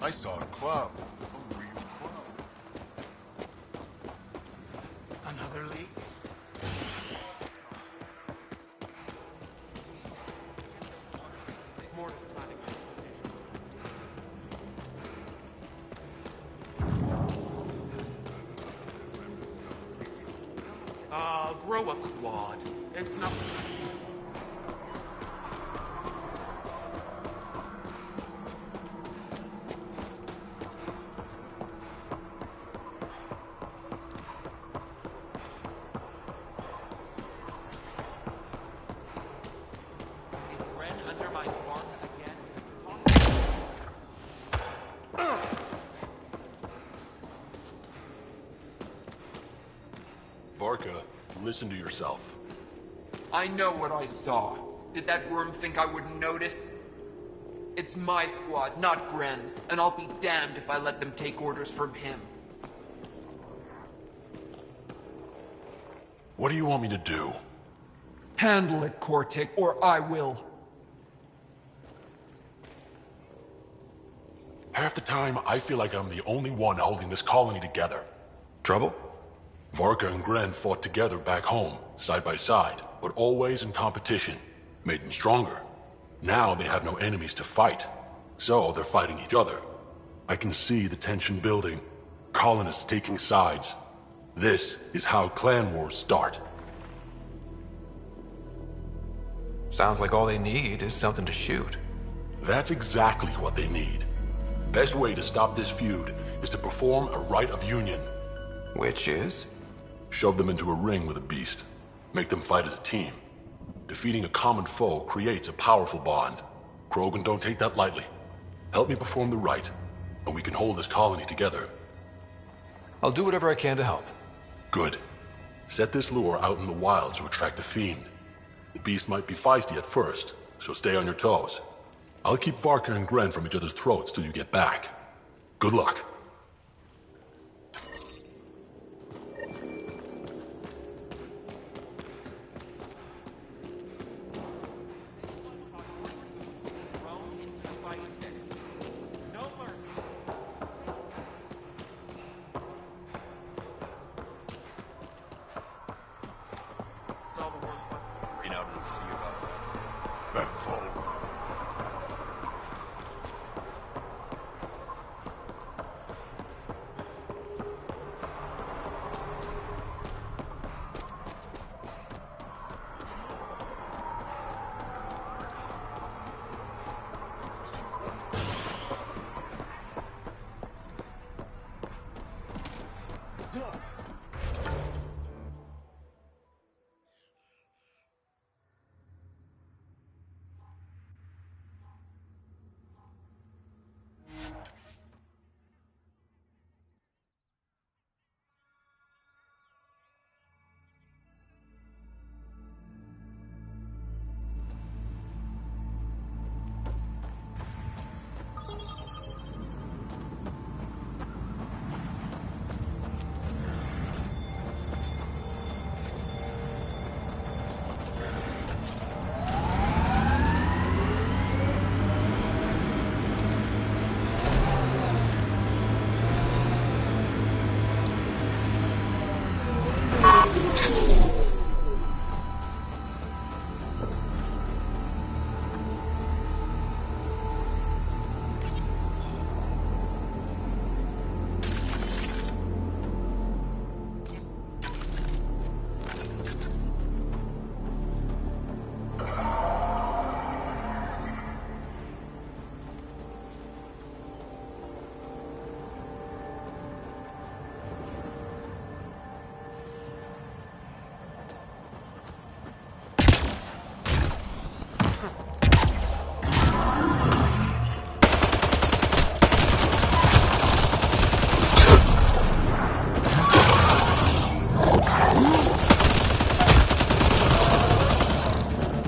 I saw a cloud. A real cloud. Another leak? More planning. Grow a quad. It's not... Varka, listen to yourself. I know what I saw. Did that worm think I wouldn't notice? It's my squad, not Gren's, and I'll be damned if I let them take orders from him. What do you want me to do? Handle it, Kortik, or I will. Half the time, I feel like I'm the only one holding this colony together. Trouble? Varka and Gren fought together back home, side by side, but always in competition. Made them stronger. Now they have no enemies to fight, so they're fighting each other. I can see the tension building, colonists taking sides. This is how clan wars start. Sounds like all they need is something to shoot. That's exactly what they need. Best way to stop this feud is to perform a rite of union. Which is? Shove them into a ring with a beast. Make them fight as a team. Defeating a common foe creates a powerful bond. Krogan don't take that lightly. Help me perform the rite, and we can hold this colony together. I'll do whatever I can to help. Good. Set this lure out in the wilds to attract the fiend. The beast might be feisty at first, so stay on your toes. I'll keep Varka and Gren from each other's throats till you get back. Good luck.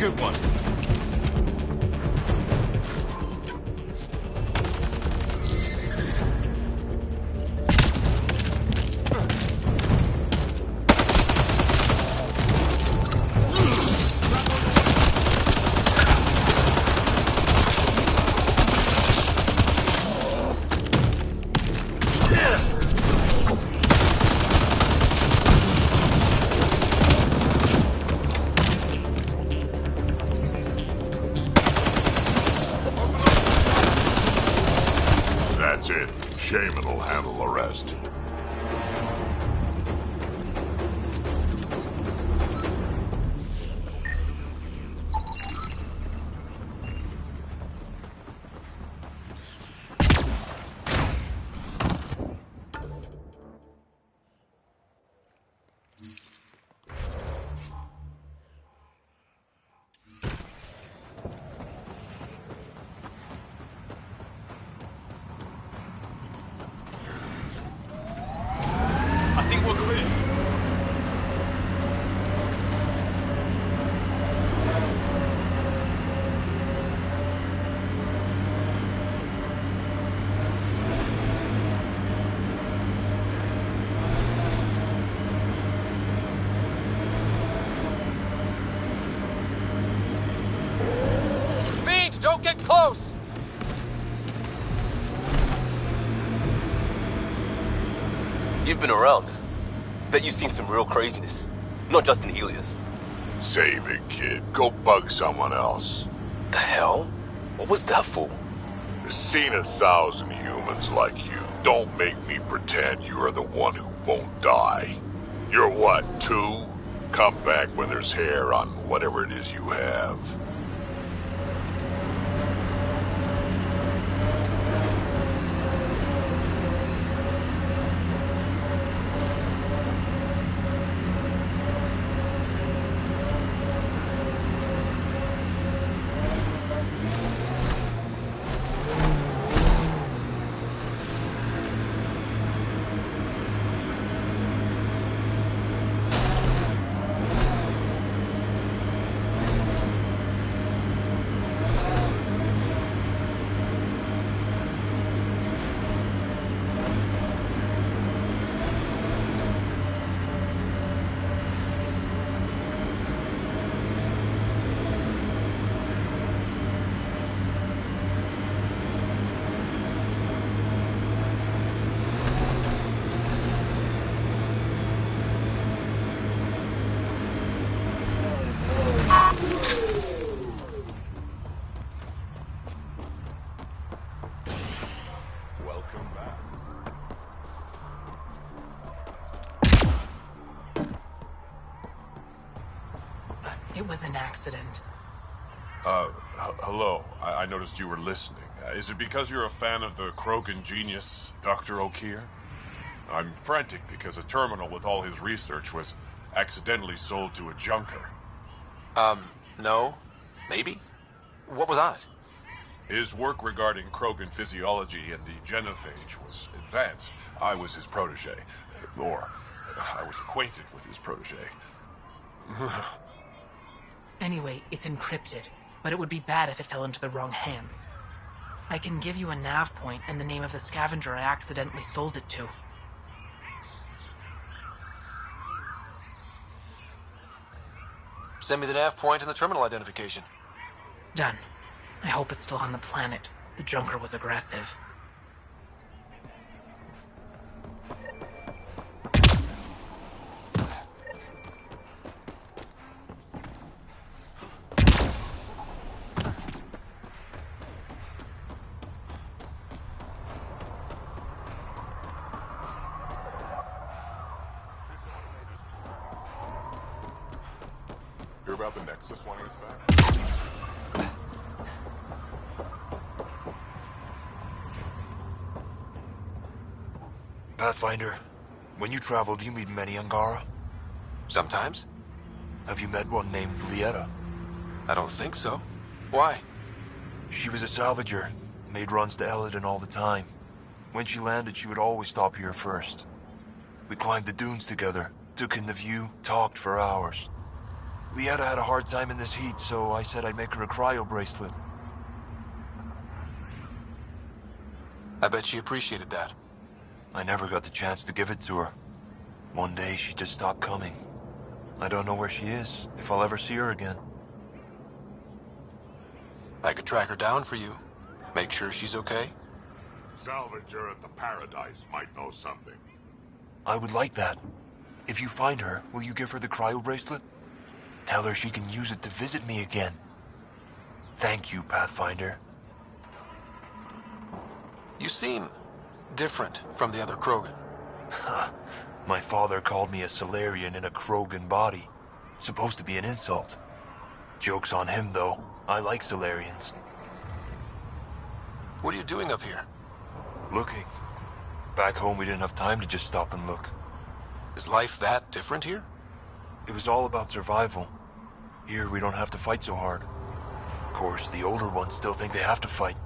good one. That's it. Shaman will handle the rest. I think we're clear. Fiends, don't get close! You've been around. Bet you've seen some real craziness. Not just in Helios. Save it, kid. Go bug someone else. The hell? What was that for? I've seen 1,000 humans like you. Don't make me pretend you are the one who won't die. You're what, 2? Come back when there's hair on whatever it is you have. Welcome back. It was an accident. Hello. I noticed you were listening. Is it because you're a fan of the Krogan genius, Dr. O'Keir? I'm frantic because a terminal with all his research was accidentally sold to a junker. No. Maybe? What was on it? His work regarding Krogan physiology and the genophage was advanced. I was his protege. Or, I was acquainted with his protege. Anyway, it's encrypted, but it would be bad if it fell into the wrong hands. I can give you a nav point and the name of the scavenger I accidentally sold it to. Send me the nav point and the terminal identification. Done. I hope it's still on the planet. The junker was aggressive. Hear about the Nexus wanting us back? Pathfinder, when you travel, do you meet many Angara? Sometimes. Have you met one named Lieta? I don't think so. Why? She was a salvager, made runs to Eladin all the time. When she landed, she would always stop here first. We climbed the dunes together, took in the view, talked for hours. Lietta had a hard time in this heat, so I said I'd make her a cryo bracelet. I bet she appreciated that. I never got the chance to give it to her. One day she just stopped coming. I don't know where she is, if I'll ever see her again. I could track her down for you. Make sure she's okay. Salvager at the Paradise might know something. I would like that. If you find her, will you give her the cryo bracelet? Tell her she can use it to visit me again. Thank you, Pathfinder. You seem different from the other Krogan. My father called me a Solarian in a Krogan body. Supposed to be an insult. Joke's on him, though. I like Solarians. What are you doing up here? Looking. Back home, we didn't have time to just stop and look. Is life that different here? It was all about survival. Here, we don't have to fight so hard. Of course, the older ones still think they have to fight.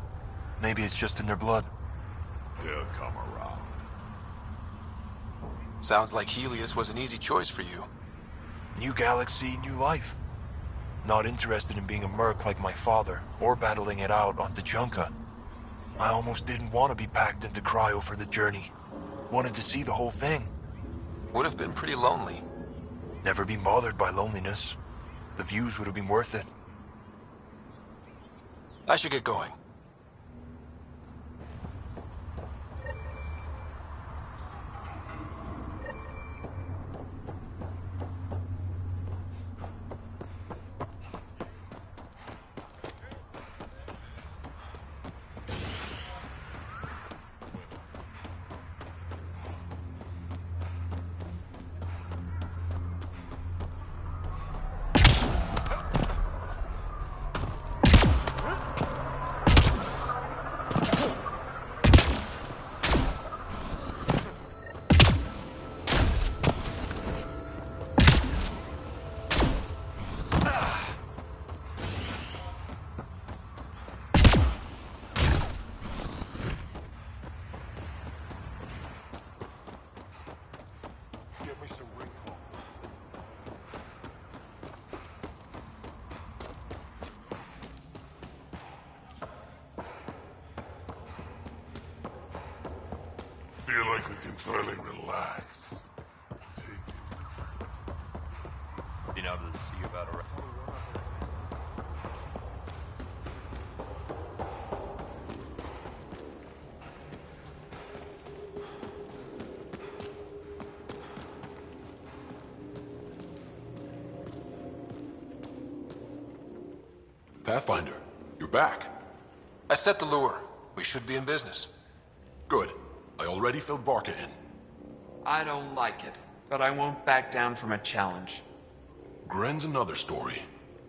Maybe it's just in their blood. They'll come around. Sounds like Helios was an easy choice for you. New galaxy, new life. Not interested in being a merc like my father, or battling it out on Tachanka. I almost didn't want to be packed into cryo for the journey. Wanted to see the whole thing. Would have been pretty lonely. Never been bothered by loneliness. The views would have been worth it. I should get going. Give me some recall. Feel like we can finally relax. Been able to see about a... Pathfinder, you're back. I set the lure. We should be in business. Good. I already filled Varka in. I don't like it, but I won't back down from a challenge. Gren's another story.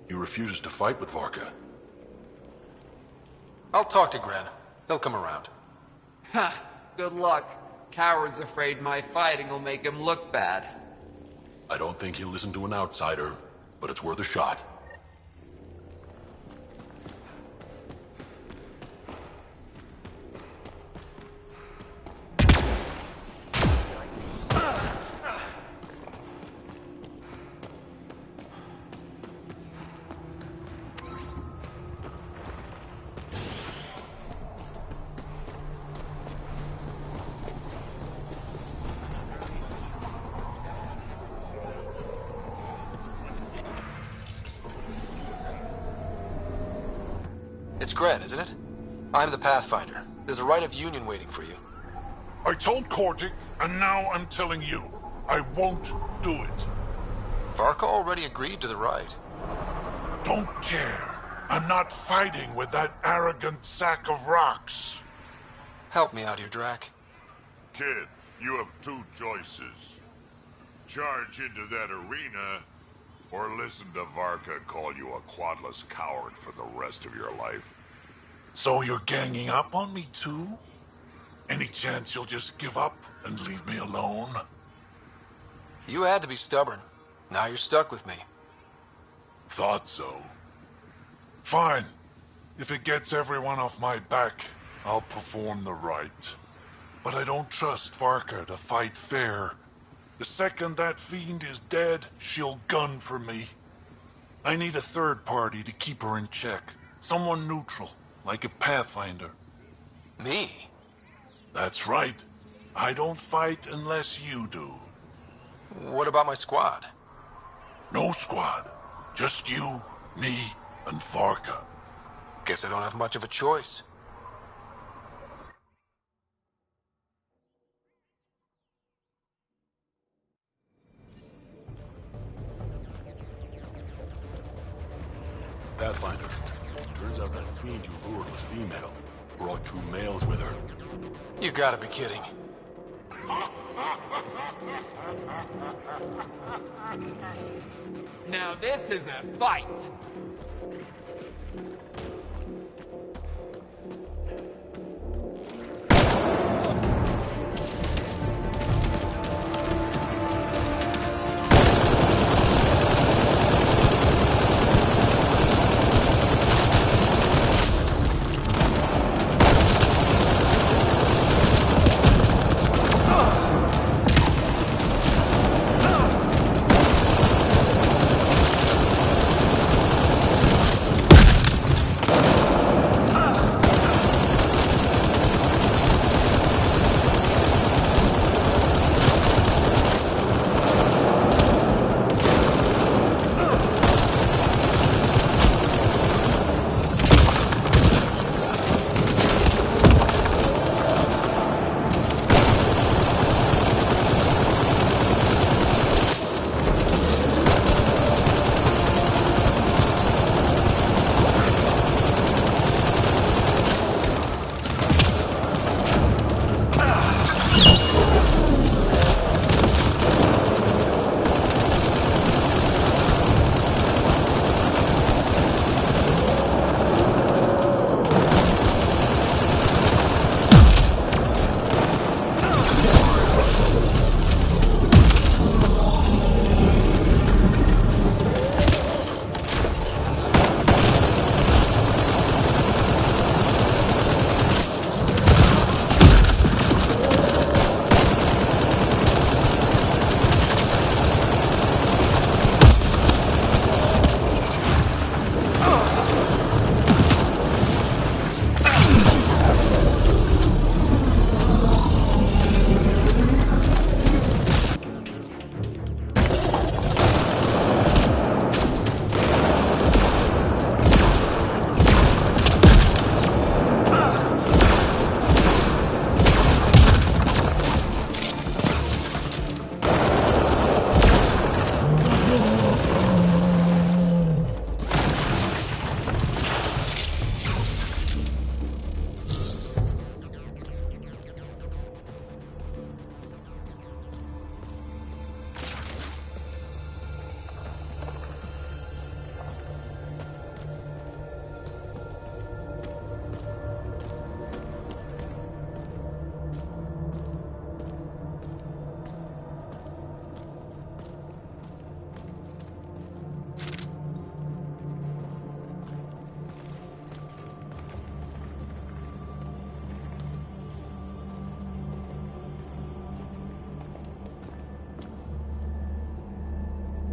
He refuses to fight with Varka. I'll talk to Gren. He'll come around. Ha! Good luck. Coward's afraid my fighting will make him look bad. I don't think he'll listen to an outsider, but it's worth a shot. It's Gren, isn't it? I'm the Pathfinder. There's a right of union waiting for you. I told Kordic, and now I'm telling you. I won't do it. Varka already agreed to the right. Don't care. I'm not fighting with that arrogant sack of rocks. Help me out here, Drac. Kid, you have two choices. Charge into that arena, or listen to Varka call you a quadless coward for the rest of your life. So you're ganging up on me too? Any chance you'll just give up and leave me alone? You had to be stubborn. Now you're stuck with me. Thought so. Fine. If it gets everyone off my back, I'll perform the rite. But I don't trust Varka to fight fair. The second that fiend is dead, she'll gun for me. I need a third party to keep her in check. Someone neutral, like a Pathfinder. Me? That's right. I don't fight unless you do. What about my squad? No squad. Just you, me, and Varka. Guess I don't have much of a choice. Pathfinder. Turns out that fiend you lured was female. Brought true males with her. You gotta be kidding. Now this is a fight!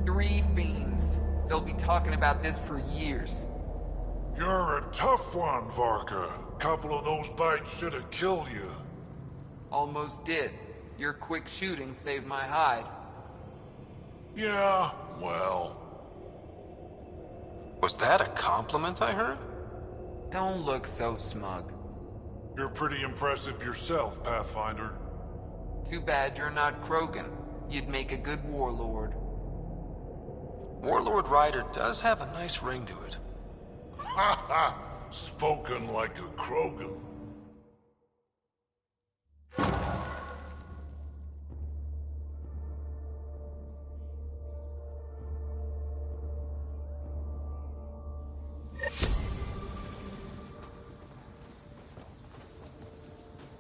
Three fiends. They'll be talking about this for years. You're a tough one, Varka. Couple of those bites should have killed you. Almost did. Your quick shooting saved my hide. Yeah, well... Was that a compliment I heard? Don't look so smug. You're pretty impressive yourself, Pathfinder. Too bad you're not Krogan. You'd make a good warlord. Warlord Ryder does have a nice ring to it. Ha ha! Spoken like a Krogan.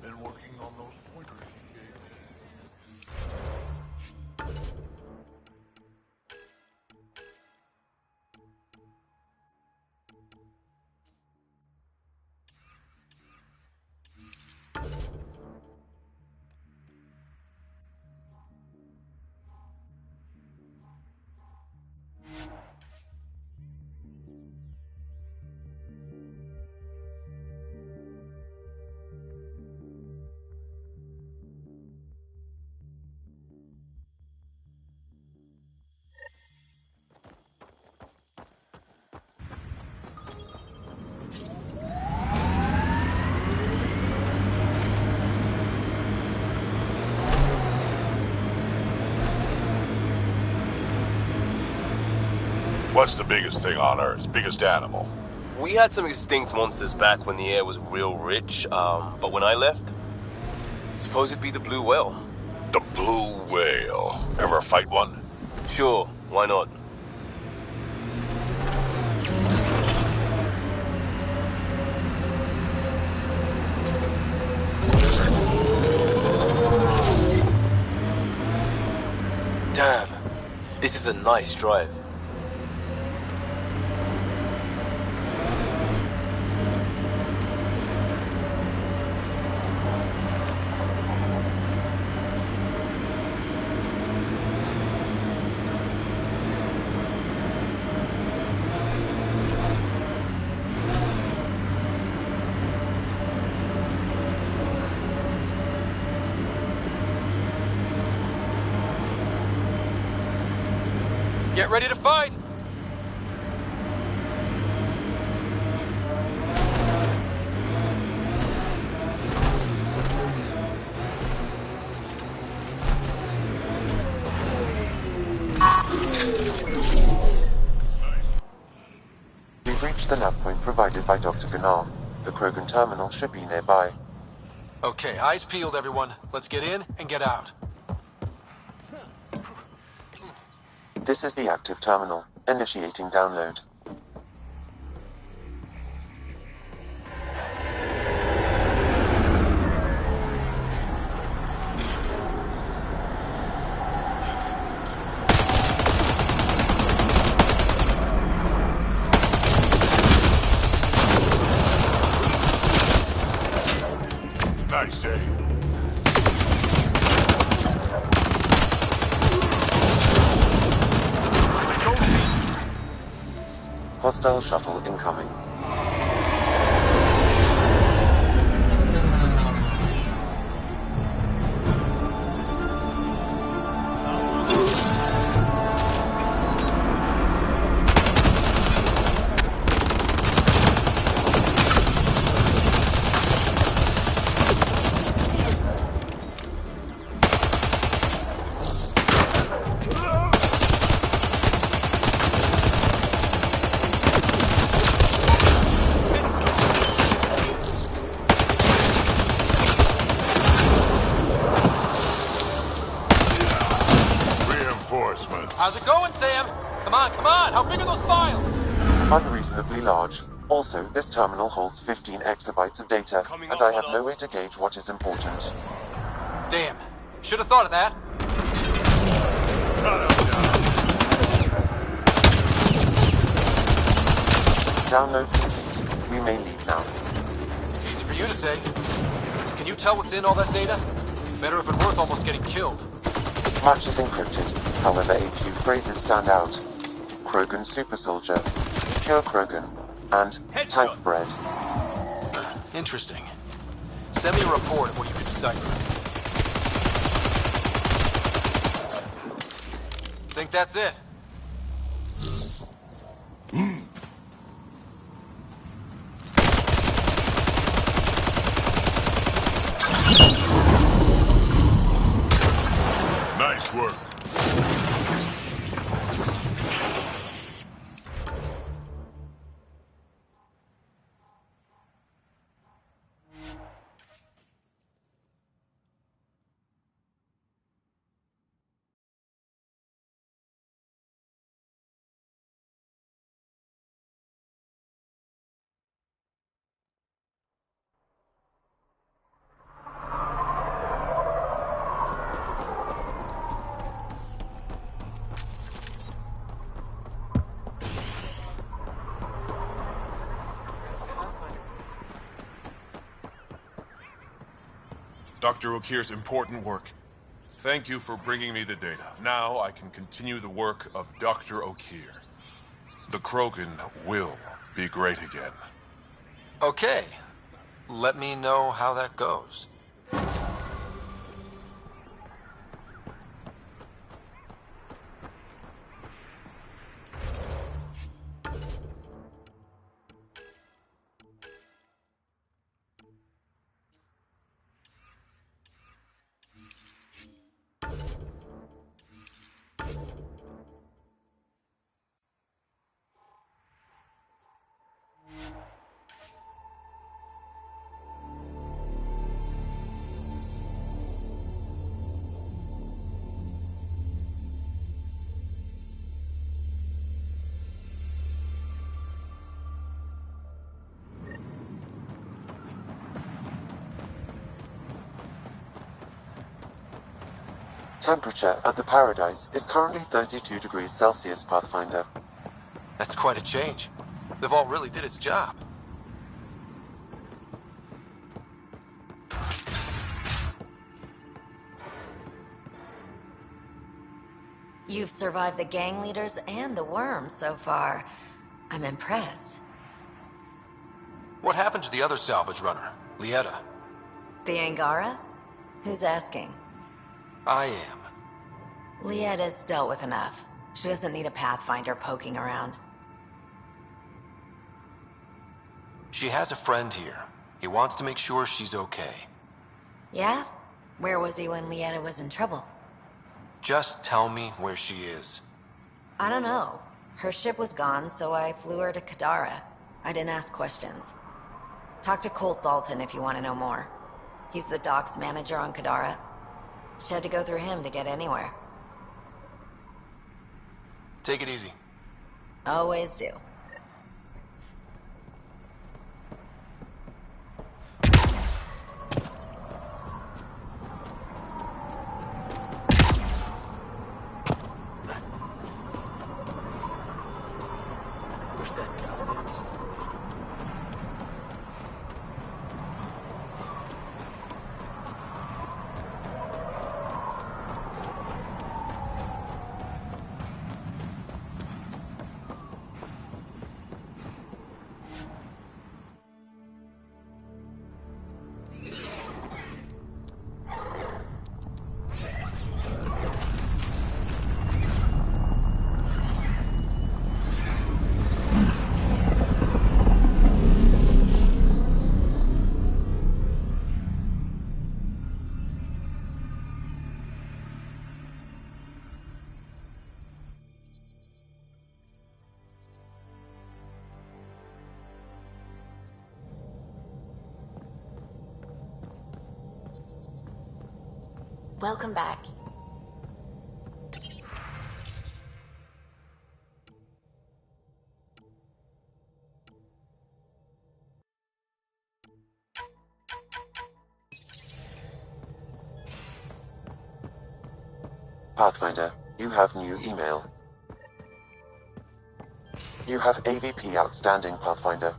Been working on those pointers you gave me. What's the biggest thing on Earth? Biggest animal? We had some extinct monsters back when the air was real rich, but when I left, suppose it'd be the blue whale. The blue whale. Ever fight one? Sure, why not? Damn, this is a nice drive. Get ready to fight! You've reached the nav point provided by Dr. Gunnar. The Krogan terminal should be nearby. Okay, eyes peeled, everyone. Let's get in and get out. This is the active terminal. Initiating download. Nice aim. Hostile shuttle incoming. How's it going, Sam? Come on! How big are those files? Unreasonably large. Also, this terminal holds 15 exabytes of data, and I have no way to gauge what is important. Damn. Should have thought of that. Download complete. We may leave now. Easy for you to say. Can you tell what's in all that data? Better if it worth almost getting killed. Much is encrypted. However, a few phrases stand out. Krogan super soldier, pure Krogan, and tank bread. Interesting. Send me a report of what you can decipher. Think that's it? Nice work. Dr. O'Keefe's important work. Thank you for bringing me the data. Now I can continue the work of Dr. O'Keefe. The Krogan will be great again. Okay. Let me know how that goes. Temperature at the Paradise is currently 32 degrees Celsius, Pathfinder. That's quite a change. The vault really did its job. You've survived the gang leaders and the worms so far. I'm impressed. What happened to the other salvage runner, Lieta? The Angara? Who's asking? I am. Lieta's dealt with enough. She doesn't need a Pathfinder poking around. She has a friend here. He wants to make sure she's okay. Yeah? Where was he when Lieta was in trouble? Just tell me where she is. I don't know. Her ship was gone, so I flew her to Kadara. I didn't ask questions. Talk to Colt Dalton if you want to know more. He's the docks manager on Kadara. She had to go through him to get anywhere. Take it easy. Always do. Welcome back. Pathfinder, you have new email. You have AVP outstanding, Pathfinder.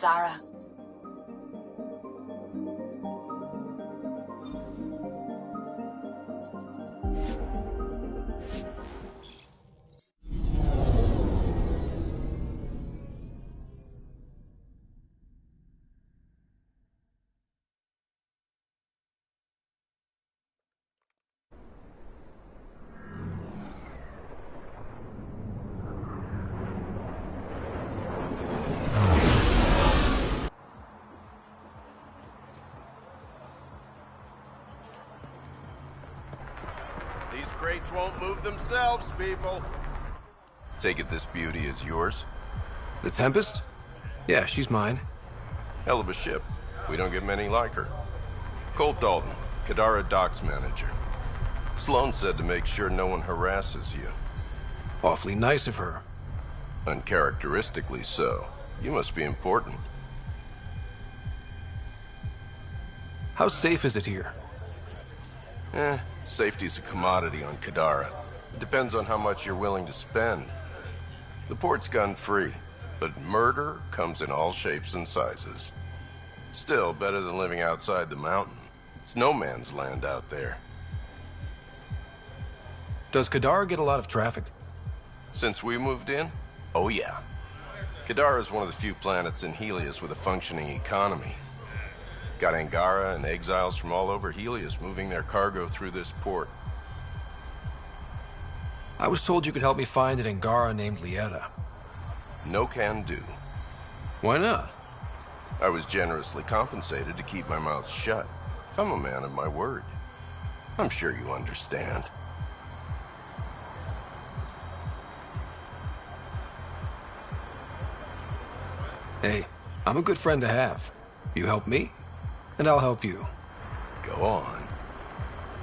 Kadara. These crates won't move themselves, people. Take it this beauty is yours? The Tempest? Yeah, she's mine. Hell of a ship. We don't get many like her. Colt Dalton, Kadara Docks Manager. Sloan said to make sure no one harasses you. Awfully nice of her. Uncharacteristically so. You must be important. How safe is it here? Safety's a commodity on Kadara. It depends on how much you're willing to spend. The port's gun-free, but murder comes in all shapes and sizes. Still, better than living outside the mountain. It's no man's land out there. Does Kadara get a lot of traffic? Since we moved in? Oh yeah. Kadara is one of the few planets in Helios with a functioning economy. Got Angara and exiles from all over Helios moving their cargo through this port. I was told you could help me find an Angara named Lieta. No can do. Why not? I was generously compensated to keep my mouth shut. I'm a man of my word. I'm sure you understand. Hey, I'm a good friend to have. You help me, and I'll help you. Go on.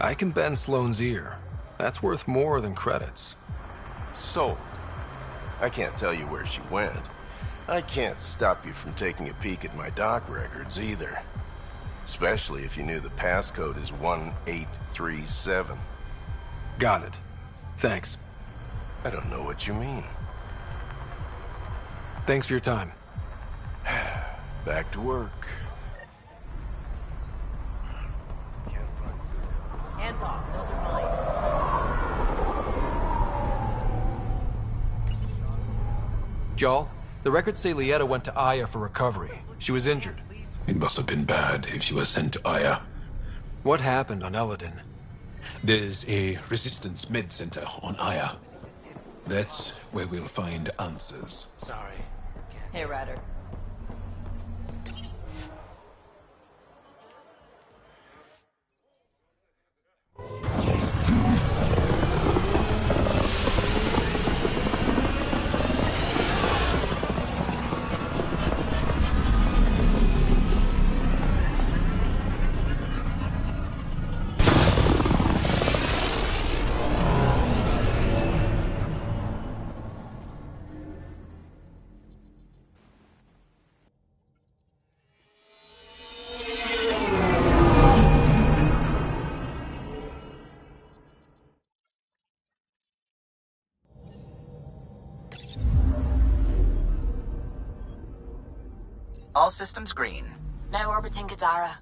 I can bend Sloane's ear. That's worth more than credits. Sold. I can't tell you where she went. I can't stop you from taking a peek at my doc records either. Especially if you knew the passcode is 1837. Got it. Thanks. I don't know what you mean. Thanks for your time. Back to work. Hands off, those are mine. Jal, the records say Lieta went to Aya for recovery. She was injured. It must have been bad if she was sent to Aya. What happened on Eladin? There's a resistance med center on Aya. That's where we'll find answers. Sorry. Hey, Ryder. All systems green. Now orbiting Kadara.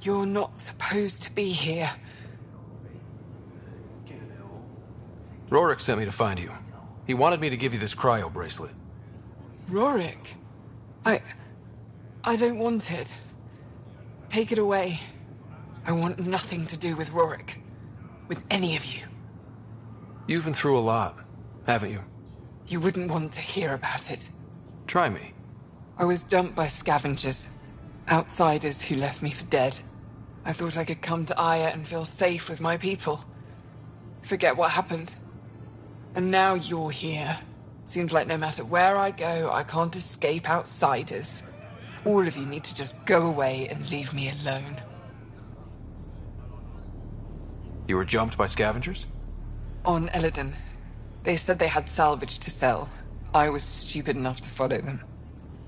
You're not supposed to be here. Rorik sent me to find you. He wanted me to give you this cryo bracelet. Rorik? I don't want it. Take it away. I want nothing to do with Rorik. With any of you. You've been through a lot, haven't you? You wouldn't want to hear about it. Try me. I was dumped by scavengers. Outsiders who left me for dead. I thought I could come to Aya and feel safe with my people. Forget what happened. And now you're here. Seems like no matter where I go, I can't escape outsiders. All of you need to just go away and leave me alone. You were jumped by scavengers? On Eladon. They said they had salvage to sell. I was stupid enough to follow them.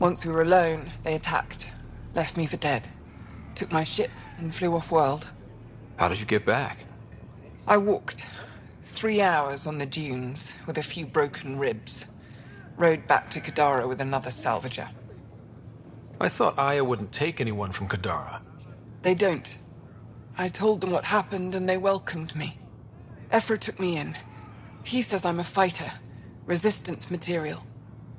Once we were alone, they attacked. Left me for dead. Took my ship and flew off-world. How did you get back? I walked. 3 hours on the dunes, with a few broken ribs. Rode back to Kadara with another salvager. I thought Aya wouldn't take anyone from Kadara. They don't. I told them what happened and they welcomed me. Ephra took me in. He says I'm a fighter. Resistance material.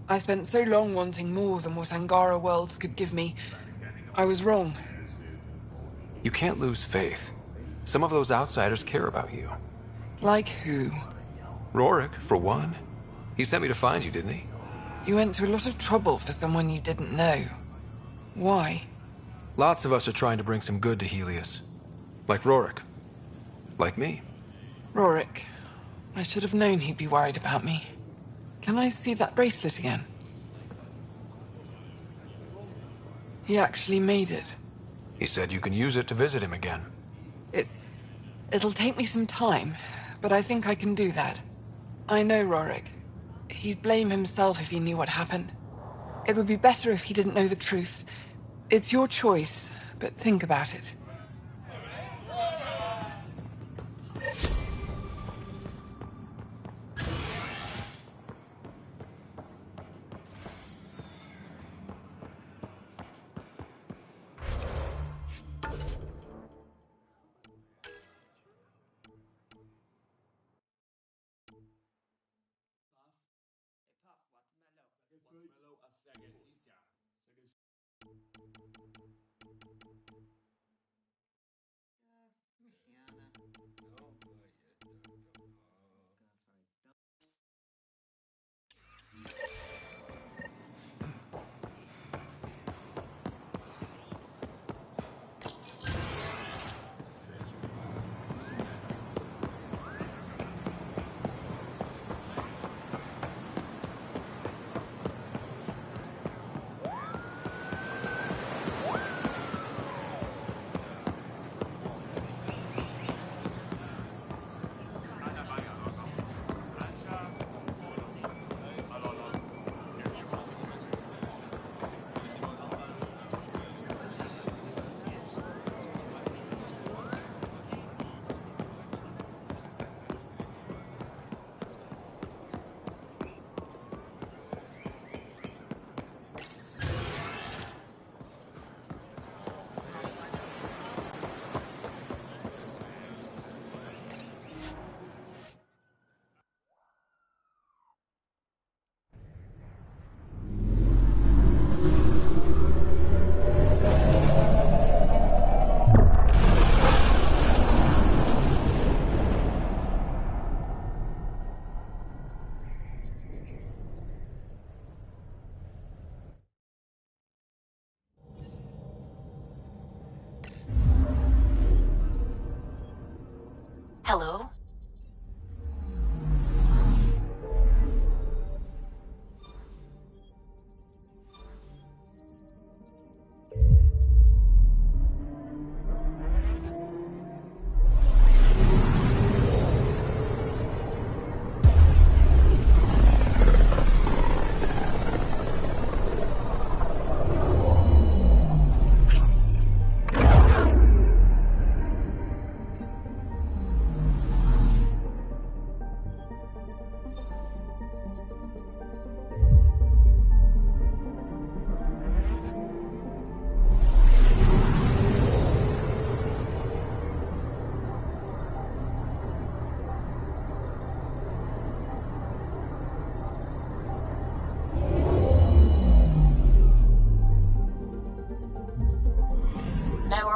I spent so long wanting more than what Angara worlds could give me. I was wrong. You can't lose faith. Some of those outsiders care about you. Like who? Rorik, for one. He sent me to find you, didn't he? You went to a lot of trouble for someone you didn't know. Why? Lots of us are trying to bring some good to Helios. Like Rorik. Like me. Rorik. I should have known he'd be worried about me. Can I see that bracelet again? He actually made it. He said you can use it to visit him again. It'll take me some time, but I think I can do that. I know Rorik. He'd blame himself if he knew what happened. It would be better if he didn't know the truth. It's your choice, but think about it.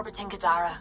orbiting Kadara.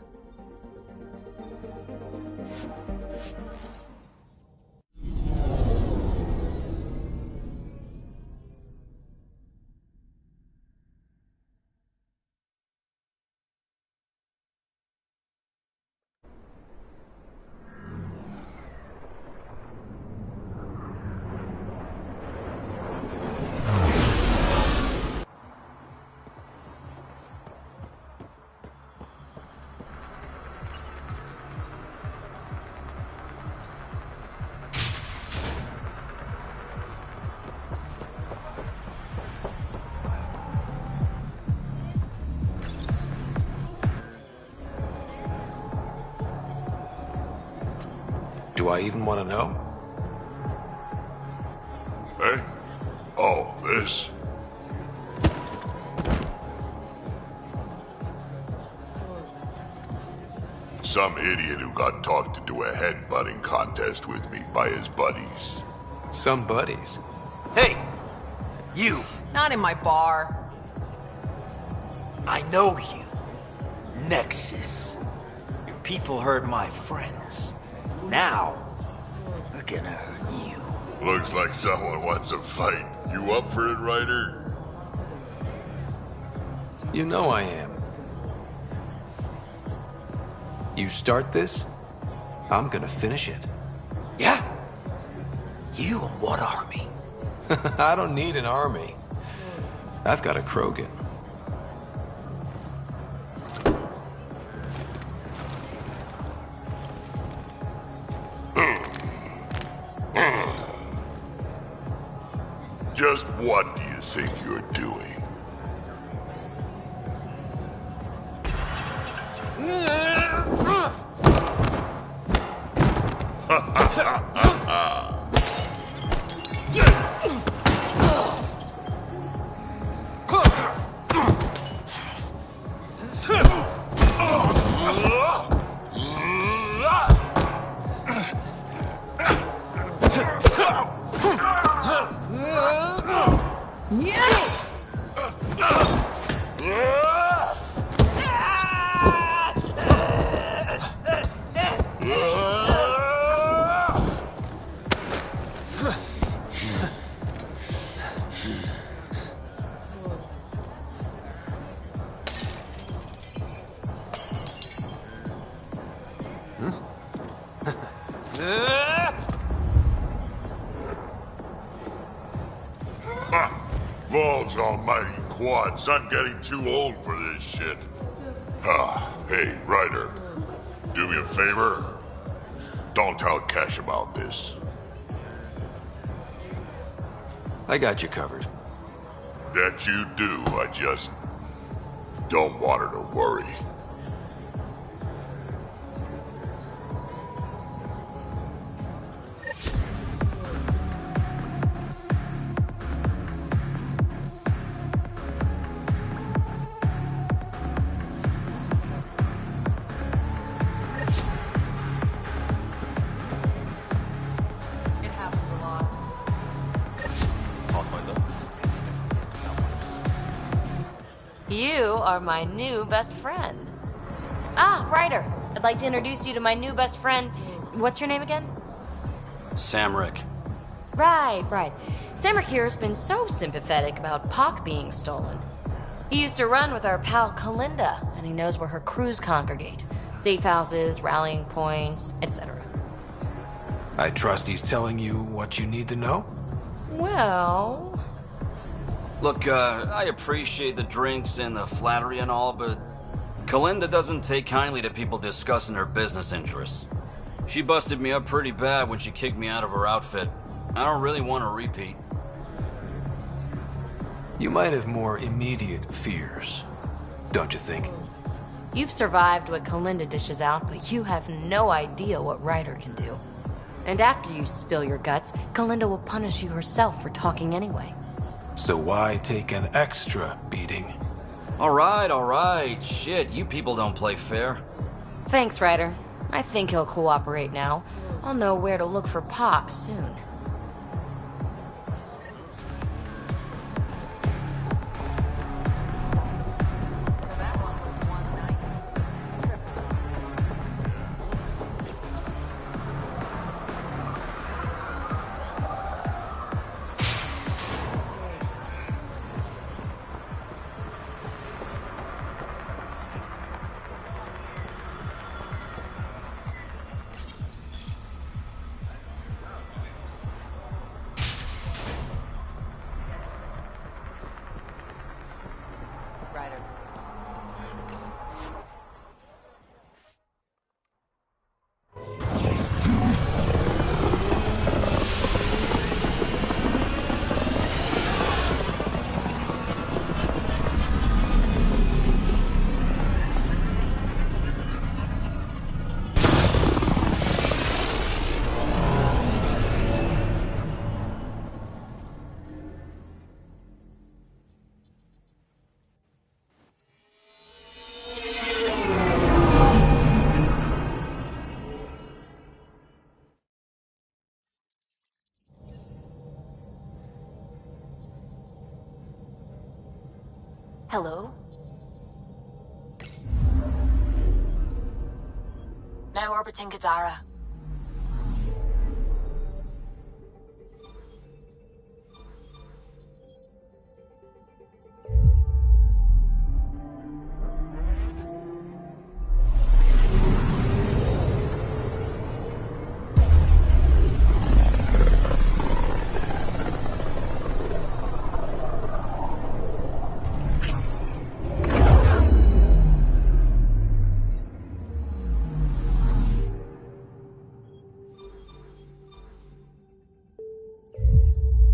Do I even want to know? Eh? Oh, this? Some idiot who got talked into a headbutting contest with me by his buddies. Some buddies? Hey! You! Not in my bar. I know you. Nexus. Your people hurt my friends. Now, we're gonna hurt you. Looks like someone wants a fight. You up for it, Ryder? You know I am. You start this, I'm gonna finish it. Yeah? You and what army? I don't need an army. I've got a Krogan. Just what do you think you're doing? Balls almighty quads, I'm getting too old for this shit. Hey, Ryder. Do me a favor. Don't tell Cash about this. I got you covered. That you do, I just don't want her to worry. You are my new best friend. Ah, Ryder. I'd like to introduce you to my new best friend. What's your name again? Samrick. Right. Samrick here has been so sympathetic about Pock being stolen. He used to run with our pal Kalinda, and he knows where her crews congregate. Safe houses, rallying points, etc. I trust he's telling you what you need to know? Well... Look, I appreciate the drinks and the flattery and all, but Kalinda doesn't take kindly to people discussing her business interests. She busted me up pretty bad when she kicked me out of her outfit. I don't really want to repeat. You might have more immediate fears, don't you think? You've survived what Kalinda dishes out, but you have no idea what Ryder can do. And after you spill your guts, Kalinda will punish you herself for talking anyway. So why take an extra beating? All right. Shit, you people don't play fair. Thanks, Ryder. I think he'll cooperate now. I'll know where to look for Pock soon. Hello? Now orbiting Kadara.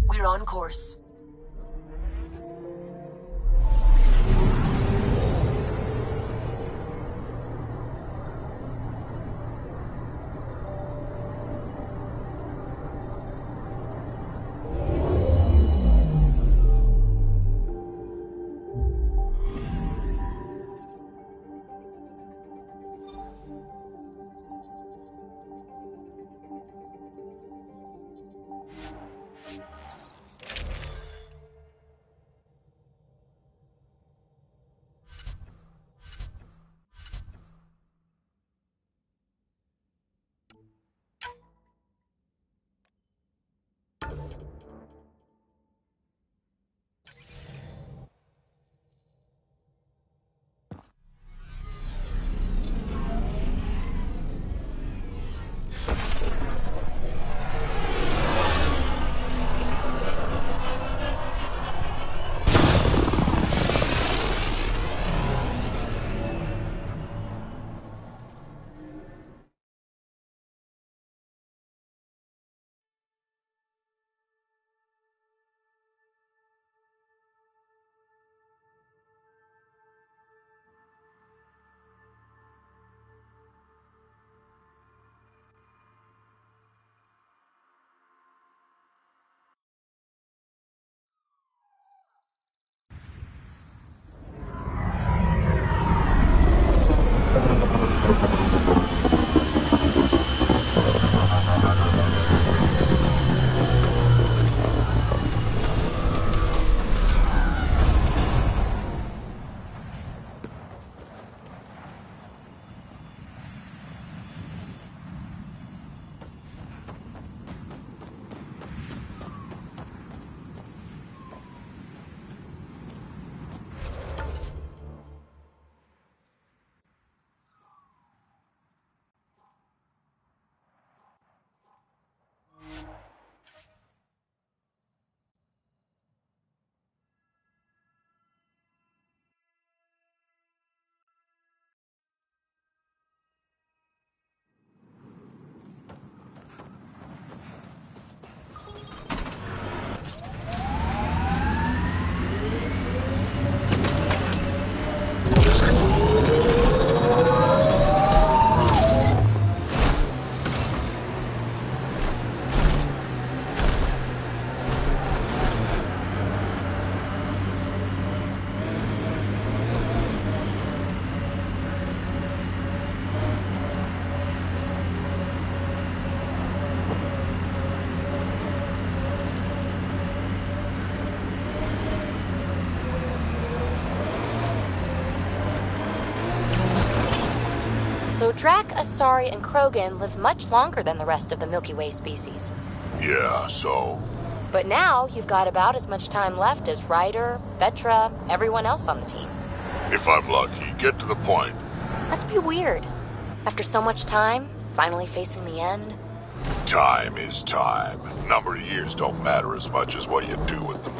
We're on course. So Drac, Asari, and Krogan live much longer than the rest of the Milky Way species. Yeah, so? But now you've got about as much time left as Ryder, Vetra, everyone else on the team. If I'm lucky, get to the point. Must be weird. After so much time, finally facing the end. Time is time. Number of years don't matter as much as what you do with them.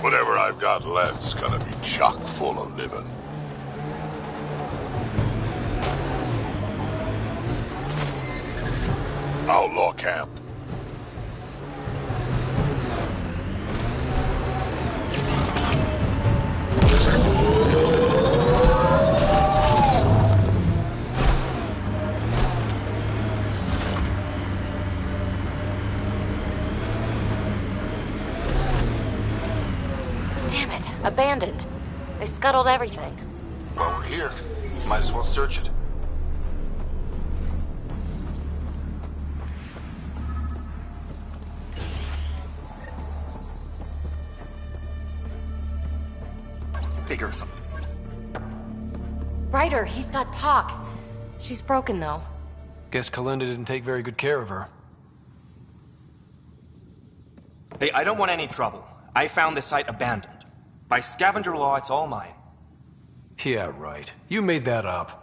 Whatever I've got left's gonna be chock full of living. Outlaw camp. Damn it, abandoned. They scuttled everything. Well, we're here. Might as well search it. figures. Ryder, he's got Pock. She's broken, though. Guess Kalinda didn't take very good care of her. Hey, I don't want any trouble. I found this site abandoned. By scavenger law, it's all mine. Yeah, right. You made that up.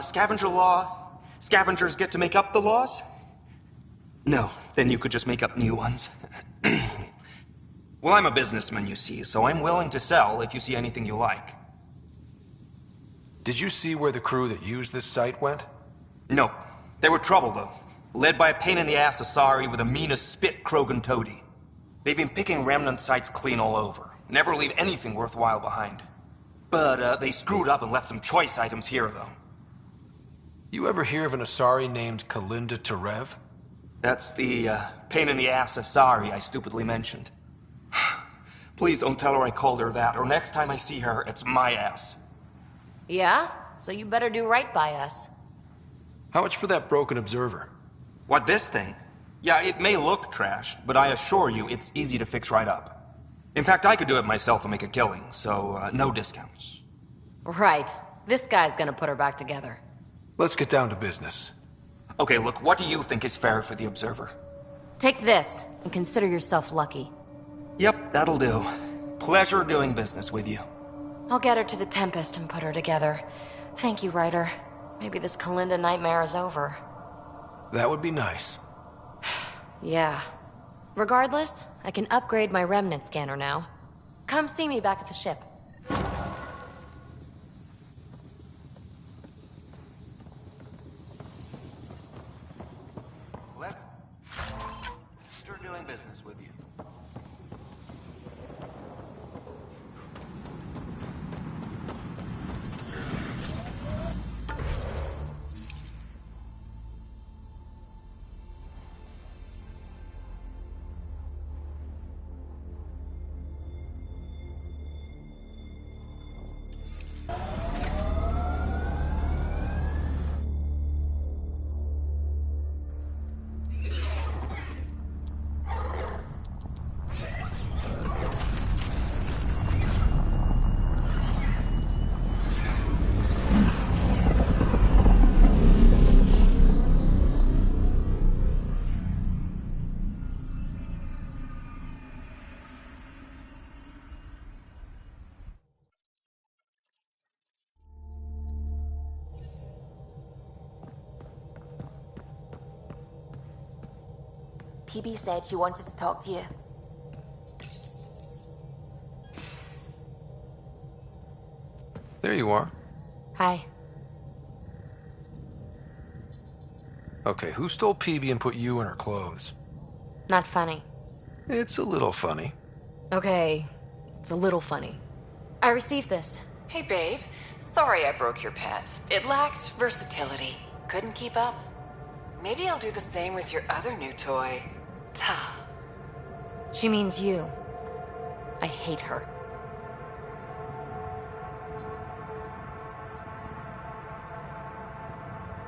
Scavenger law? Scavengers get to make up the laws? No, then you could just make up new ones. Well, I'm a businessman, you see, so I'm willing to sell if you see anything you like. Did you see where the crew that used this site went? No. They were trouble, though. Led by a pain-in-the-ass Asari with the meanest spit Krogan toady. They've been picking remnant sites clean all over. Never leave anything worthwhile behind. But, they screwed up and left some choice items here, though. You ever hear of an Asari named Kalinda Terev? That's the, pain-in-the-ass Asari I stupidly mentioned. Please don't tell her I called her that, or next time I see her, it's my ass. Yeah? So you better do right by us. How much for that broken observer? What, this thing? Yeah, it may look trashed, but I assure you it's easy to fix right up. In fact, I could do it myself and make a killing, so no discounts. Right. This guy's gonna put her back together. Let's get down to business. Okay, look, what do you think is fair for the observer? Take this, and consider yourself lucky. Yep, that'll do. Pleasure doing business with you. I'll get her to the Tempest and put her together. Thank you, Ryder. Maybe this Kalinda nightmare is over. That would be nice. Yeah. Regardless, I can upgrade my remnant scanner now. Come see me back at the ship. Pleasure doing business with you. PB said she wanted to talk to you. There you are. Hi. Okay, who stole PB and put you in her clothes? Not funny. It's a little funny. Okay, it's a little funny. I received this. Hey, babe. Sorry I broke your pet. It lacked versatility. Couldn't keep up. Maybe I'll do the same with your other new toy. Ta. She means you. I hate her.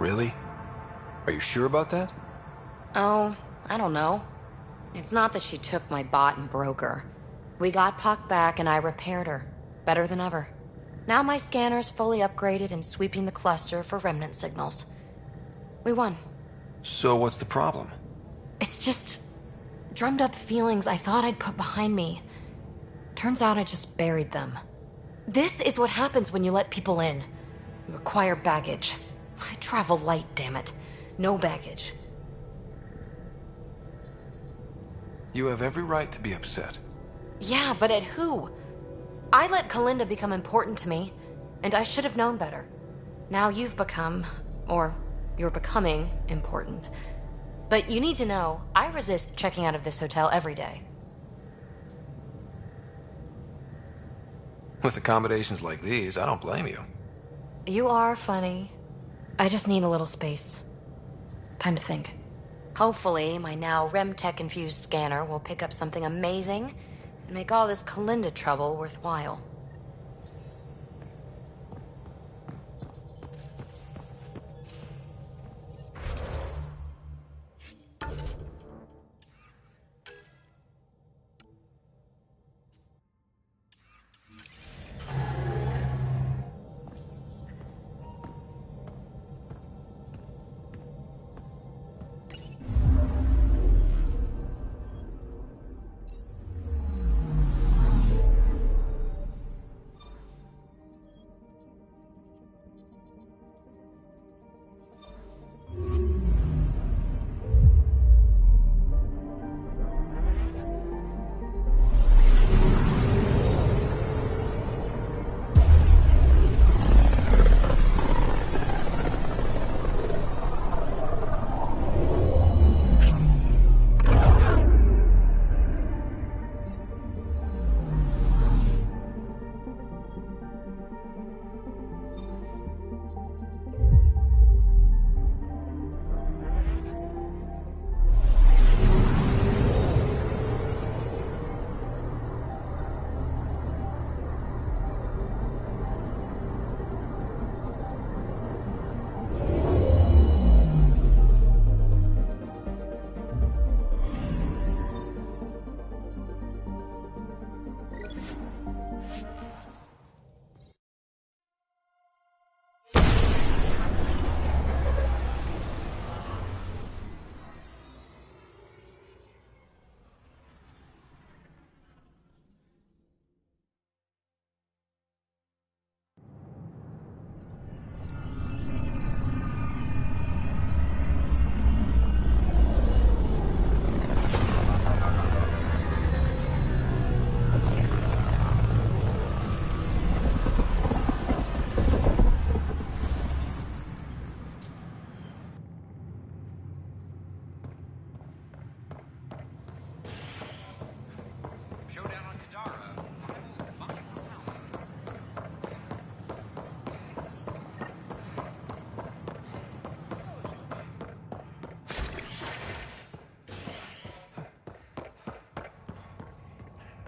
Really? Are you sure about that? Oh, I don't know. It's not that she took my bot and broke her. We got Puck back and I repaired her. Better than ever. Now my scanner's fully upgraded and sweeping the cluster for remnant signals. We won. So what's the problem? It's just drummed up feelings I thought I'd put behind me. Turns out I just buried them. This is what happens when you let people in. You acquire baggage. I travel light, damn it. No baggage. You have every right to be upset. Yeah, but at who? I let Kalinda become important to me, and I should have known better. Now you've become, or you're becoming, important. But you need to know, I resist checking out of this hotel every day. With accommodations like these, I don't blame you. You are funny. I just need a little space. Time to think. Hopefully, my now RemTech-infused scanner will pick up something amazing and make all this Kalinda trouble worthwhile.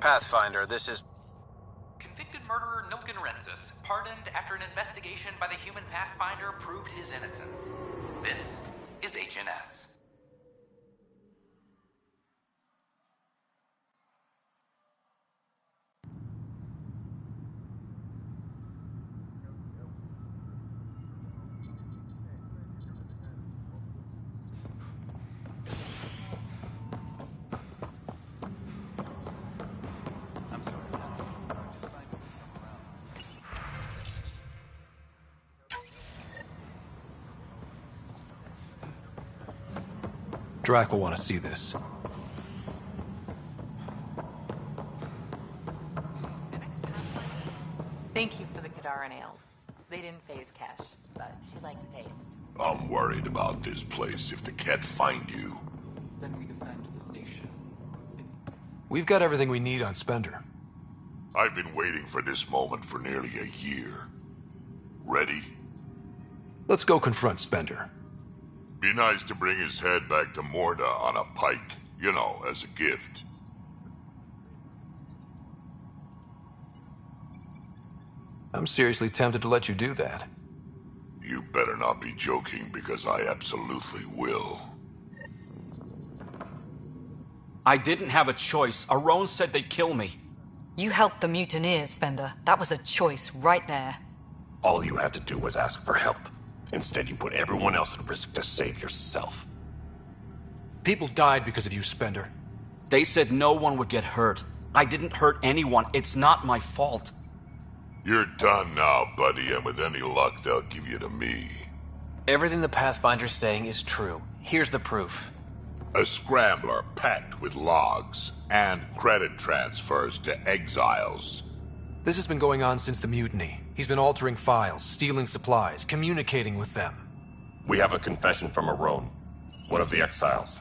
Pathfinder, this is... Convicted murderer Nilken Rensis, pardoned after an investigation by the human Pathfinder proved his innocence. This is HNS. Drac will want to see this. Thank you for the Kadara nails. They didn't phase Cash, but she liked the taste. I'm worried about this place if the cat find you. Then we defend the station. We've got everything we need on Spender. I've been waiting for this moment for nearly a year. Ready? Let's go confront Spender. Be nice to bring his head back to Morda on a pike, you know, as a gift. I'm seriously tempted to let you do that. You better not be joking, because I absolutely will. I didn't have a choice. Aron said they'd kill me. You helped the mutineers, Spender. That was a choice right there. All you had to do was ask for help. Instead, you put everyone else at risk to save yourself. People died because of you, Spender. They said no one would get hurt. I didn't hurt anyone. It's not my fault. You're done now, buddy, and with any luck, they'll give you to me. Everything the Pathfinder's saying is true. Here's the proof. A scrambler packed with logs and credit transfers to exiles. This has been going on since the mutiny. He's been altering files, stealing supplies, communicating with them. We have a confession from Aron, one of the exiles.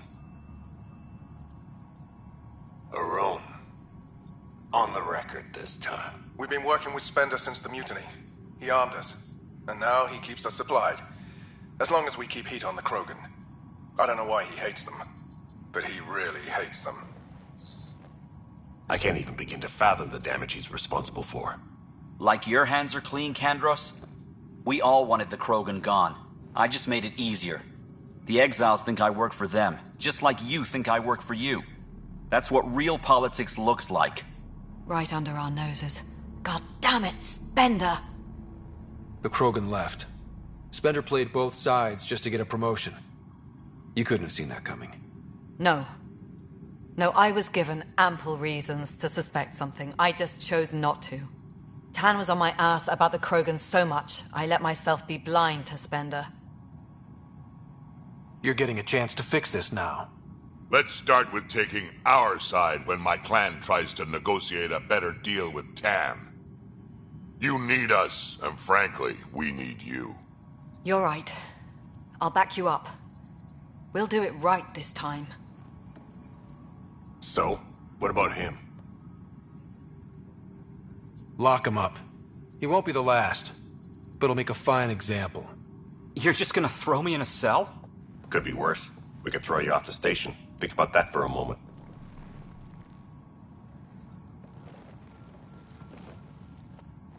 Aron. On the record this time. We've been working with Spender since the mutiny. He armed us, and now he keeps us supplied. As long as we keep heat on the Krogan. I don't know why he hates them, but he really hates them. I can't even begin to fathom the damage he's responsible for. Like your hands are clean, Kandros? We all wanted the Krogan gone. I just made it easier. The exiles think I work for them, just like you think I work for you. That's what real politics looks like. Right under our noses. God damn it, Spender! The Krogan left. Spender played both sides just to get a promotion. You couldn't have seen that coming. No. No, I was given ample reasons to suspect something. I just chose not to. Tan was on my ass about the Krogan so much, I let myself be blind to Spender. You're getting a chance to fix this now. Let's start with taking our side when my clan tries to negotiate a better deal with Tan. You need us, and frankly, we need you. You're right. I'll back you up. We'll do it right this time. So, what about him? Lock him up. He won't be the last, but he'll make a fine example. You're just gonna throw me in a cell? Could be worse. We could throw you off the station. Think about that for a moment.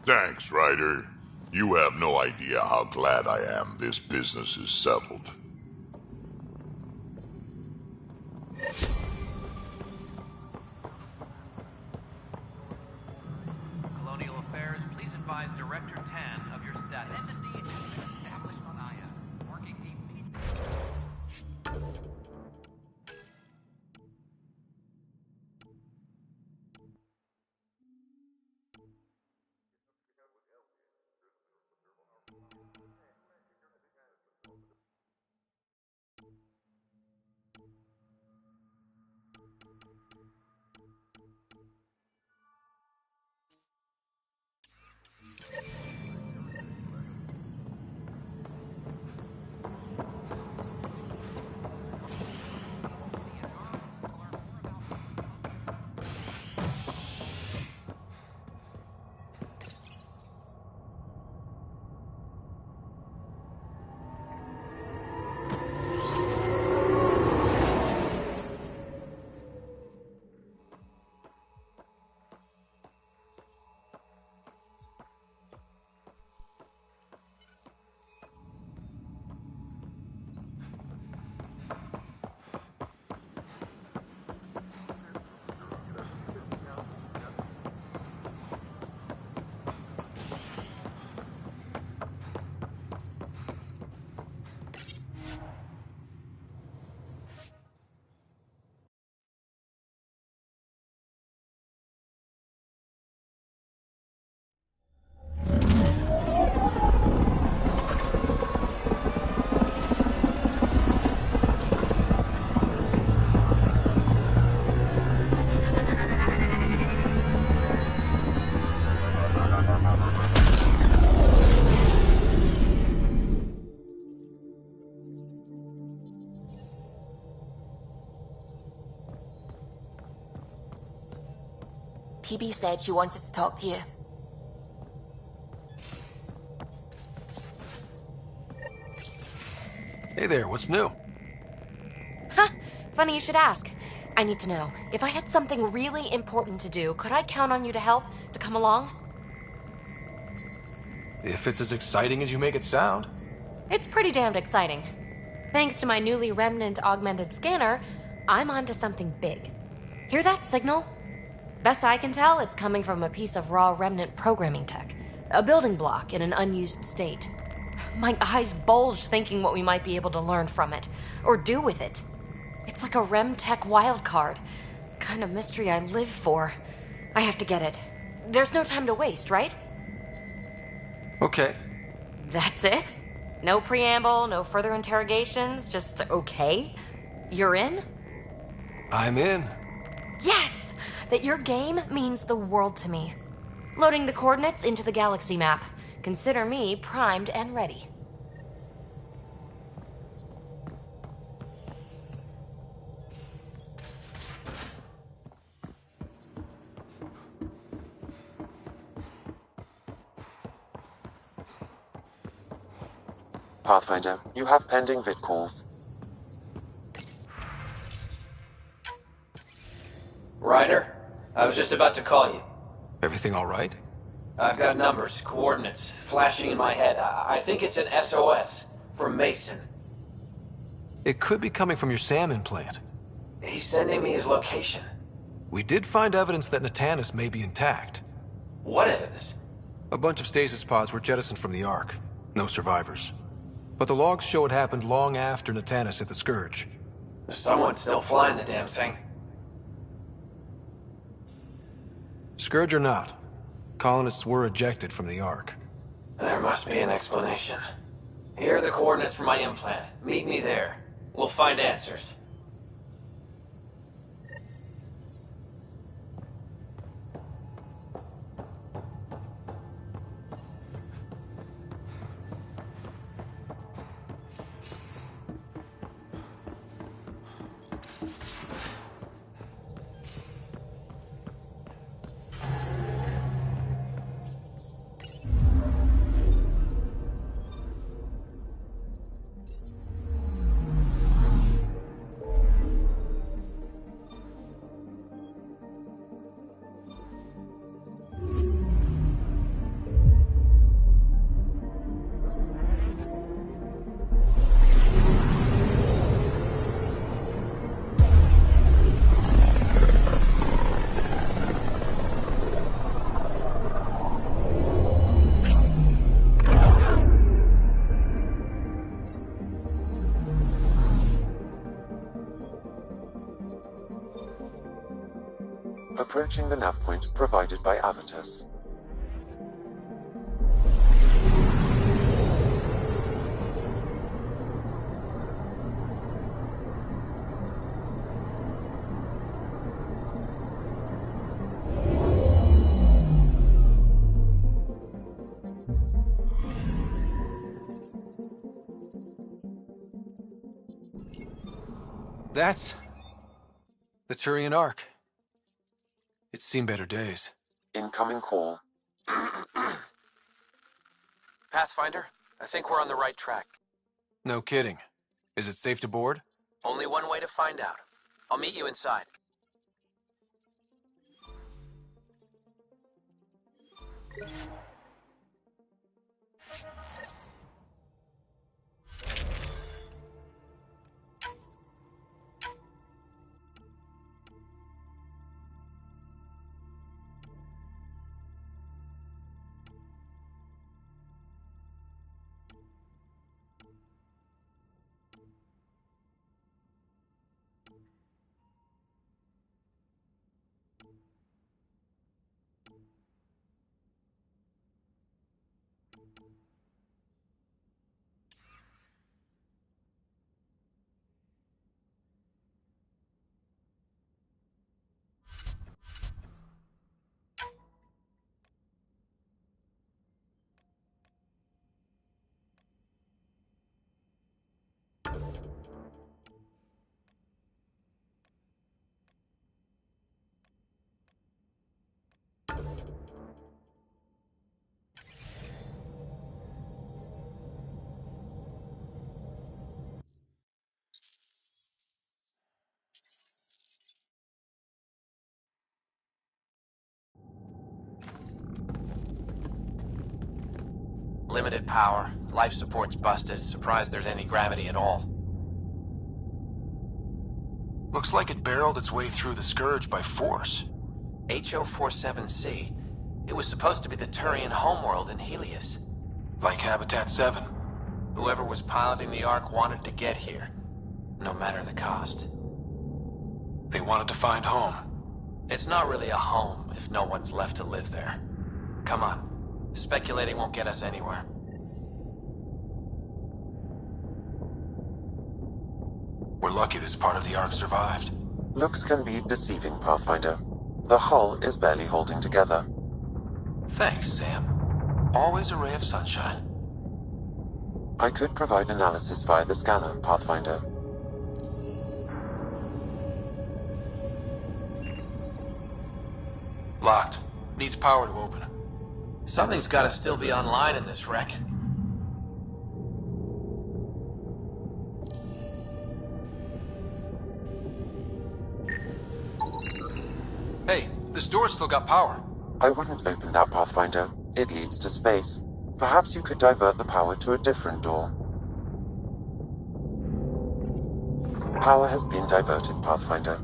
Thanks, Ryder. You have no idea how glad I am this business is settled. Colonial Affairs, please advise Director Tan of your status. An embassy has been established on Aya, marking a major... PB said she wanted to talk to you. Hey there, what's new? Huh, funny you should ask. I need to know, if I had something really important to do, could I count on you to help, to come along? If it's as exciting as you make it sound. It's pretty damned exciting. Thanks to my newly Remnant augmented scanner, I'm onto something big. Hear that signal? Best I can tell, it's coming from a piece of raw Remnant programming tech. A building block in an unused state. My eyes bulge thinking what we might be able to learn from it, or do with it. It's like a Rem Tech wildcard. Kind of mystery I live for. I have to get it. There's no time to waste, right? Okay. That's it? No preamble, no further interrogations, just okay? You're in? I'm in. Yes! That your game means the world to me. Loading the coordinates into the galaxy map. Consider me primed and ready. Pathfinder, you have pending vid calls. Ryder, I was just about to call you. Everything all right? I've got numbers, coordinates, flashing in my head. I think it's an SOS from Mason. It could be coming from your salmon plant. He's sending me his location. We did find evidence that Natanis may be intact. What evidence? A bunch of stasis pods were jettisoned from the Ark. No survivors. But the logs show it happened long after Natanis hit the Scourge. Someone's still flying the damn thing. Scourge or not, colonists were ejected from the Ark. There must be an explanation. Here are the coordinates for my implant. Meet me there. We'll find answers. Approaching the nav point provided by Avitus. That's the Turian Ark. It's seen better days. Incoming call. Pathfinder, I think we're on the right track. No kidding. Is it safe to board? Only one way to find out. I'll meet you inside. Limited power, life support's busted, surprised there's any gravity at all. Looks like it barreled its way through the Scourge by force. HO-47C. It was supposed to be the Turian homeworld in Helios. Like Habitat 7. Whoever was piloting the Ark wanted to get here, no matter the cost. They wanted to find home. It's not really a home if no one's left to live there. Come on. Speculating won't get us anywhere. We're lucky this part of the Ark survived. Looks can be deceiving, Pathfinder. The hull is barely holding together. Thanks, Sam. Always a ray of sunshine. I could provide analysis via the scanner, Pathfinder. Locked. Needs power to open. Something's gotta still be online in this wreck. Hey, this door's still got power. I wouldn't open that, Pathfinder. It leads to space. Perhaps you could divert the power to a different door. Power has been diverted, Pathfinder.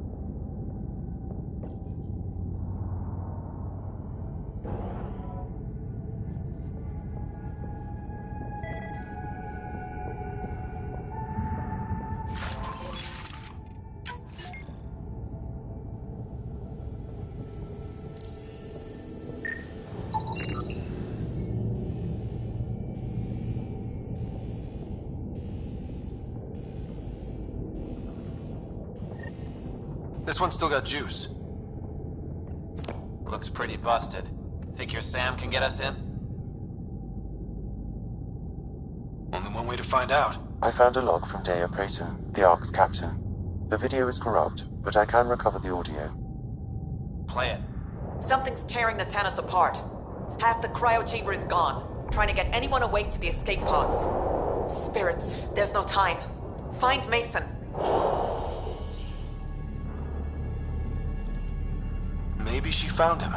This one's still got juice. Looks pretty busted. Think your Sam can get us in? Only one way to find out. I found a log from Dea Prayton, the Ark's captain. The video is corrupt, but I can recover the audio. Play it. Something's tearing the Tannis apart. Half the cryo chamber is gone, trying to get anyone awake to the escape pods. Spirits, there's no time. Find Mason. Maybe she found him.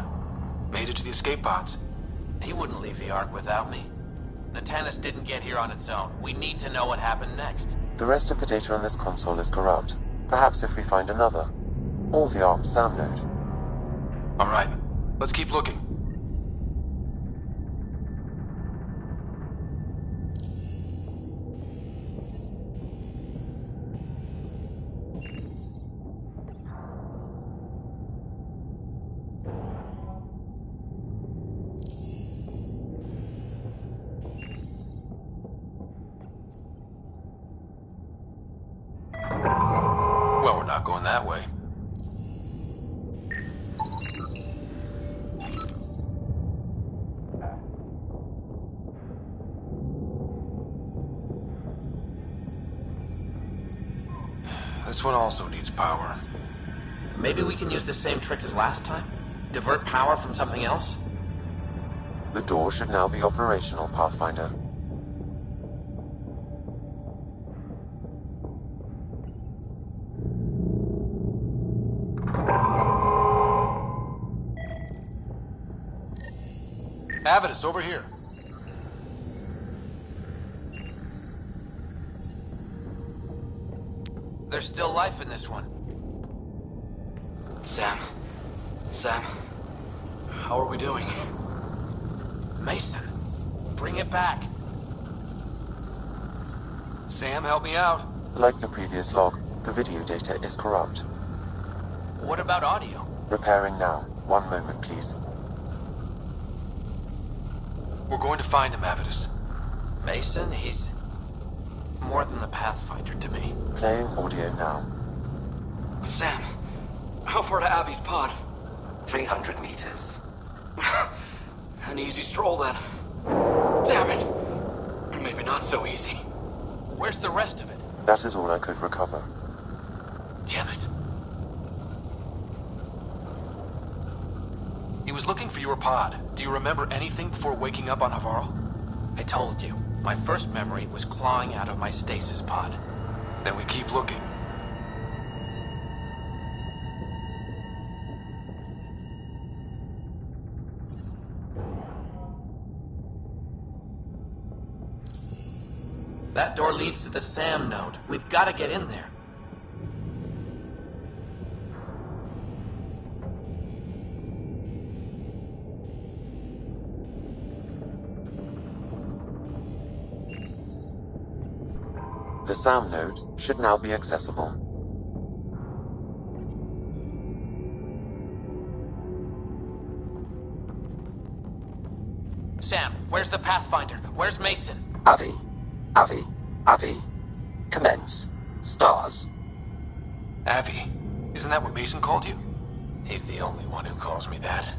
Made it to the escape pods. He wouldn't leave the Ark without me. The Tannis didn't get here on its own. We need to know what happened next. The rest of the data on this console is corrupt. Perhaps if we find another. Or the Ark's SAM node. Alright, let's keep looking. Well, we're not going that way. This one also needs power. Maybe we can use the same trick as last time? Divert power from something else? The door should now be operational, Pathfinder. Avidus, over here. There's still life in this one. Sam. How are we doing? Mason, bring it back. Sam, help me out. Like the previous log, the video data is corrupt. What about audio? Repairing now. 1 moment, please. We're going to find him, Avidus. Mason, he's more than the Pathfinder to me. Playing audio now. Sam, how far to Abby's pod? 300 meters. An easy stroll, then. Damn it! Maybe not so easy. Where's the rest of it? That is all I could recover. Damn it. He was looking for your pod. Do you remember anything before waking up on Havarl? I told you. My first memory was clawing out of my stasis pod. Then we keep looking. That door leads to the SAM node. We've got to get in there. The SAM node should now be accessible. Sam, where's the Pathfinder? Where's Mason? Avi. Commence. Stars. Avi. Isn't that what Mason called you? He's the only one who calls me that.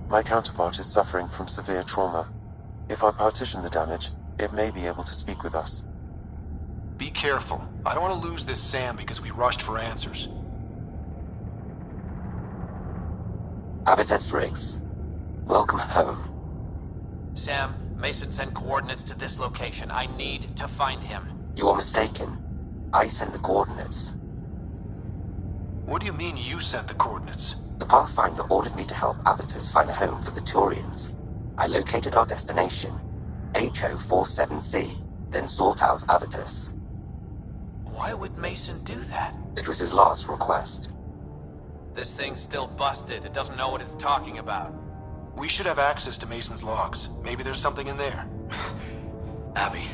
My counterpart is suffering from severe trauma. If I partition the damage, it may be able to speak with us. Be careful. I don't want to lose this Sam because we rushed for answers. Avitus Riggs. Welcome home. Sam, Mason sent coordinates to this location. I need to find him. You are mistaken. I sent the coordinates. What do you mean you sent the coordinates? The Pathfinder ordered me to help Avitus find a home for the Turians. I located our destination, HO47C, then sought out Avitus. Why would Mason do that? It was his last request. This thing's still busted. It doesn't know what it's talking about. We should have access to Mason's logs. Maybe there's something in there. Abby,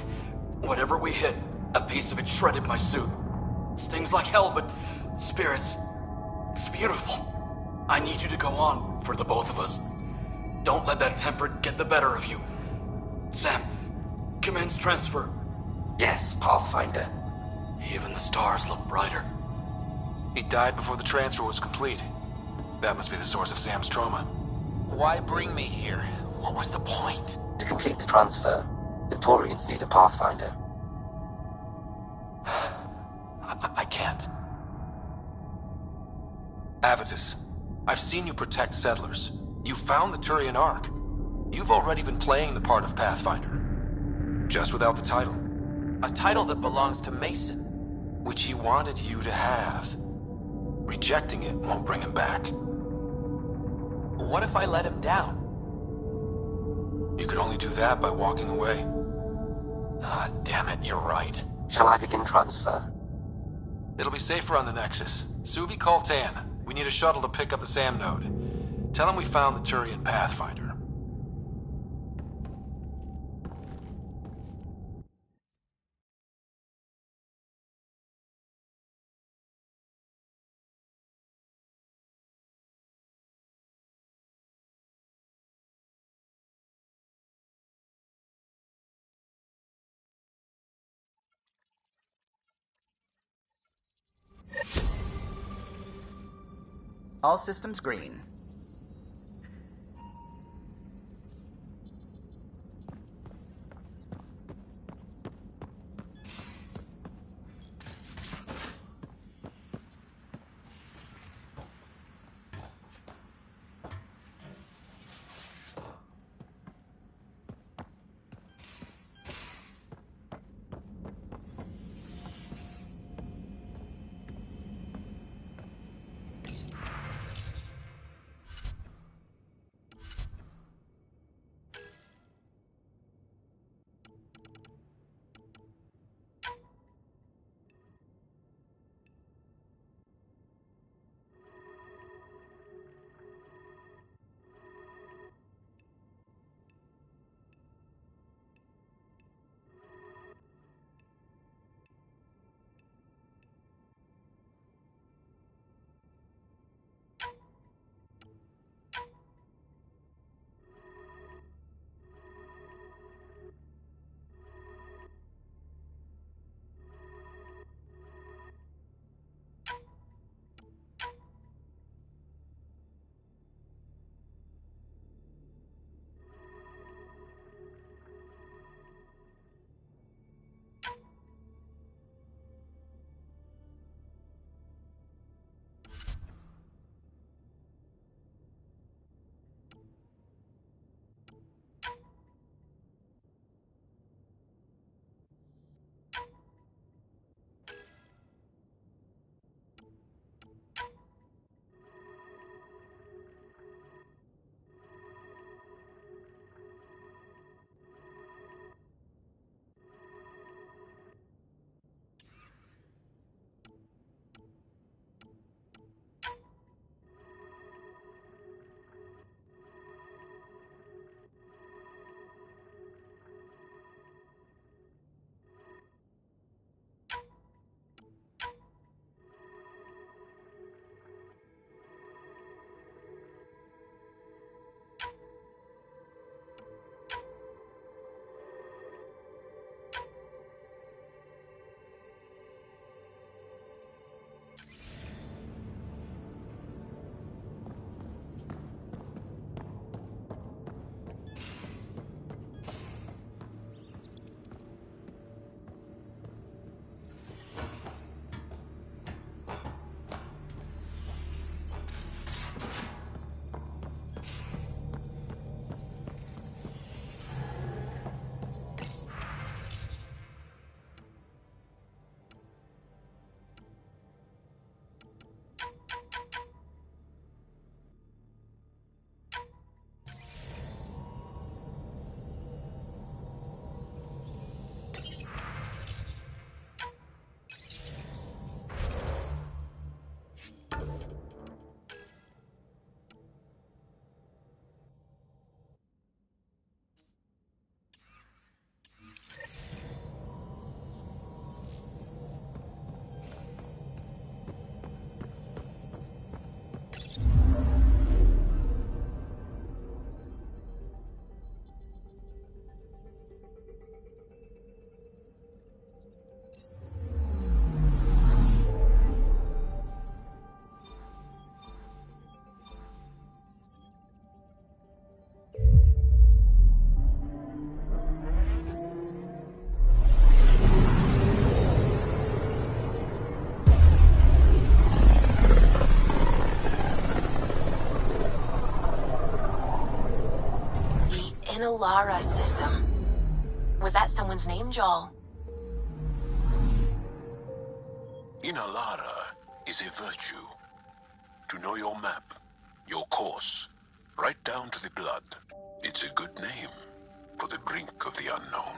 whatever we hit, a piece of it shredded my suit. Stings like hell, but spirits, it's beautiful. I need you to go on for the both of us. Don't let that temper get the better of you. Sam, commence transfer. Yes, Pathfinder. Even the stars look brighter. He died before the transfer was complete. That must be the source of Sam's trauma. Why bring me here? What was the point? To complete the transfer, the Turians need a Pathfinder. I can't. Avitus, I've seen you protect settlers. You found the Turian Ark. You've already been playing the part of Pathfinder. Just without the title. A title that belongs to Mason. Which he wanted you to have. Rejecting it won't bring him back. What if I let him down? You could only do that by walking away. Ah, damn it, you're right. Shall I begin transfer? It'll be safer on the Nexus. Suvi, call Tan. We need a shuttle to pick up the SAM node. Tell him we found the Turian Pathfinder. All systems green. Inalara system. Was that someone's name, Joel? Inalara is a virtue. To know your map, your course, right down to the blood. It's a good name for the brink of the unknown.